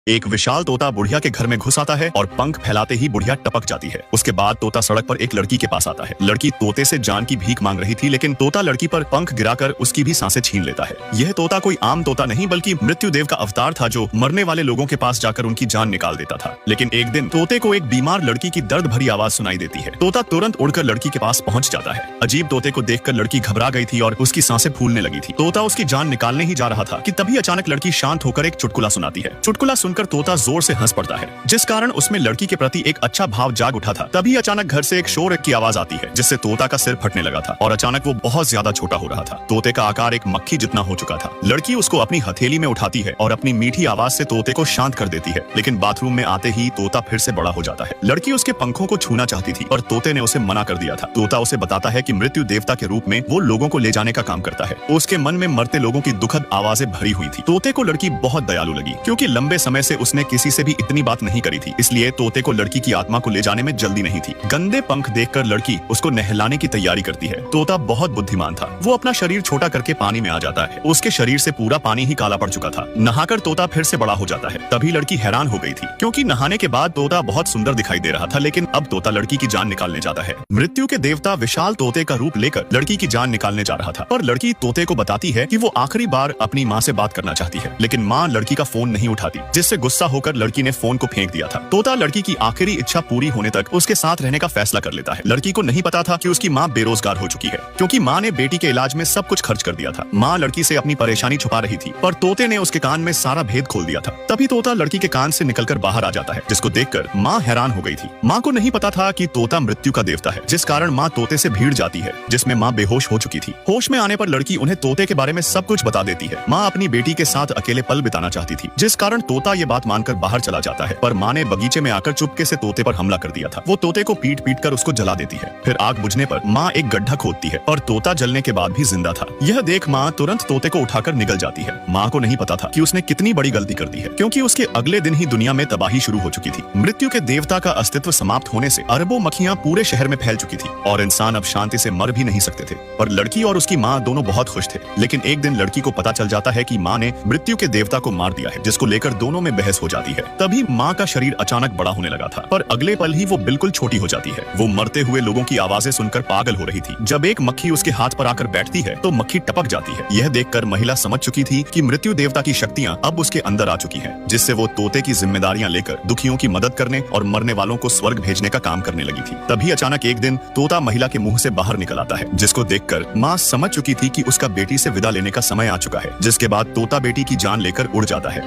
एक विशाल तोता बुढ़िया के घर में घुस आता है और पंख फैलाते ही बुढ़िया टपक जाती है। उसके बाद तोता सड़क पर एक लड़की के पास आता है। लड़की तोते से जान की भीख मांग रही थी, लेकिन तोता लड़की पर पंख गिराकर उसकी भी सांसें छीन लेता है। यह तोता कोई आम तोता नहीं बल्कि मृत्यु देव का अवतार था, जो मरने वाले लोगों के पास जाकर उनकी जान निकाल देता था। लेकिन एक दिन तोते को एक बीमार लड़की की दर्द भरी आवाज सुनाई देती है। तोता तुरंत उड़कर लड़की के पास पहुंच जाता है। अजीब तोते को देखकर लड़की घबरा गई थी और उसकी सांसें फूलने लगी थी। तोता उसकी जान निकालने ही जा रहा था कि तभी अचानक लड़की शांत होकर एक चुटकुला सुनाती है। चुटकुला सुनकर तोता जोर से हंस पड़ता है, जिस कारण उसमें लड़की के प्रति एक अच्छा भाव जाग उठा था। तभी अचानक घर से एक शोर की आवाज आती है, जिससे तोता का सिर फटने लगा था और अचानक वो बहुत ज्यादा छोटा हो रहा था। तोते का आकार एक मक्खी जितना हो चुका था। लड़की उसको अपनी हथेली में उठाती है और अपनी मीठी आवाज से तोते को शांत कर देती है, लेकिन बाथरूम में आते ही तोता फिर से बड़ा हो जाता है। लड़की उसके पंखों को छूना चाहती थी और तोते ने उसे मना कर दिया था। तोता उसे बताता है कि मृत्यु देवता के रूप में वो लोगों को ले जाने का काम करता है। उसके मन में मरते लोगों की दुखद आवाजें भरी हुई थी। तोते को लड़की बहुत दयालु लगी, क्योंकि लंबे समय से उसने किसी से भी इतनी बात नहीं करी थी। इसलिए तोते को लड़की की आत्मा को ले जाने में जल्दी नहीं थी। गंदे पंख देखकर लड़की उसको नहलाने की तैयारी करती है। तोता बहुत बुद्धिमान था। वो अपना शरीर छोटा करके पानी में आ जाता है। उसके शरीर से पूरा पानी ही काला पड़ चुका था। नहाकर तोता फिर से बड़ा हो जाता है। तभी लड़की हैरान हो गई थी, क्योंकि नहाने के बाद तोता बहुत सुंदर दिखाई दे रहा था। लेकिन अब तोता लड़की की जान निकालने जाता है। मृत्यु के देवता विशाल तोते का रूप लेकर लड़की की जान निकालने जा रहा था। पर लड़की तोते को बताती है कि वो आखिरी बार अपनी माँ से बात करना चाहती है, लेकिन माँ लड़की का फोन नहीं उठाती, जिससे गुस्सा होकर लड़की ने फोन को फेंक दिया था। तोता लड़की की आखिरी इच्छा पूरी होने तक उसके साथ रहने का फैसला कर लेता है। लड़की को नहीं पता था कि उसकी माँ बेरोजगार हो चुकी है, क्योंकि माँ ने बेटी के इलाज में सब कुछ खर्च कर दिया था। माँ लड़की से अपनी परेशानी छुपा रही थी, पर तोते ने उसके कान में सारा भेद खोल दिया था। तभी तोता लड़की के कान से निकलकर बाहर आ जाता है, जिसको देखकर माँ हैरान हो गई थी। माँ को नहीं पता था कि तोता मृत्यु का देवता है, जिस कारण माँ तोते से भीड़ जाती है, जिसमें माँ बेहोश हो चुकी थी। होश में आने पर लड़की उन्हें तोते के बारे में सब कुछ बता देती है। माँ अपनी बेटी के साथ अकेले पल बिताना चाहती थी, जिस कारण तोता ये बात मानकर बाहर चला जाता है। पर माँ ने बगीचे में आकर चुपके से तोते पर हमला कर दिया था। वो तोते को पीट पीट कर उसको जला देती है। फिर आग बुझने पर माँ एक गड्ढा खोदती है और तोता जलने के बाद भी जिंदा था। यह देख माँ तुरंत तोते को उठाकर निगल जाती है। माँ को नहीं पता था कि उसने कितनी बड़ी गलती कर दी है, क्योंकि उसके अगले दिन ही दुनिया में तबाही शुरू हो चुकी थी। मृत्यु के देवता का अस्तित्व समाप्त होने से अरबों मक्खियां पूरे शहर में फैल चुकी थी और इंसान अब शांति से मर भी नहीं सकते थे। पर लड़की और उसकी माँ दोनों बहुत खुश थे। लेकिन एक दिन लड़की को पता चल जाता है कि माँ ने मृत्यु के देवता को मार दिया है, जिसको लेकर दोनों में बहस हो जाती है। तभी माँ का शरीर अचानक बड़ा होने लगा था, पर अगले पल ही वो बिल्कुल छोटी हो जाती है। वो मरते हुए लोगों की आवाजें सुनकर पागल हो रही थी। जब एक मक्खी उसके हाथ पर आकर बैठती है तो मक्खी टपक जाती है। यह देखकर महिला समझ चुकी थी कि मृत्यु देवता की शक्तियां अब उसके अंदर आ चुकी हैं, जिससे वो तोते की जिम्मेदारियां लेकर दुखियों की मदद करने और मरने वालों को स्वर्ग भेजने का काम करने लगी थी। तभी अचानक एक दिन तोता महिला के मुंह से बाहर निकल आता है, जिसको देखकर माँ समझ चुकी थी कि उसका बेटी से विदा लेने का समय आ चुका है। जिसके बाद तोता बेटी की जान लेकर उड़ जाता है।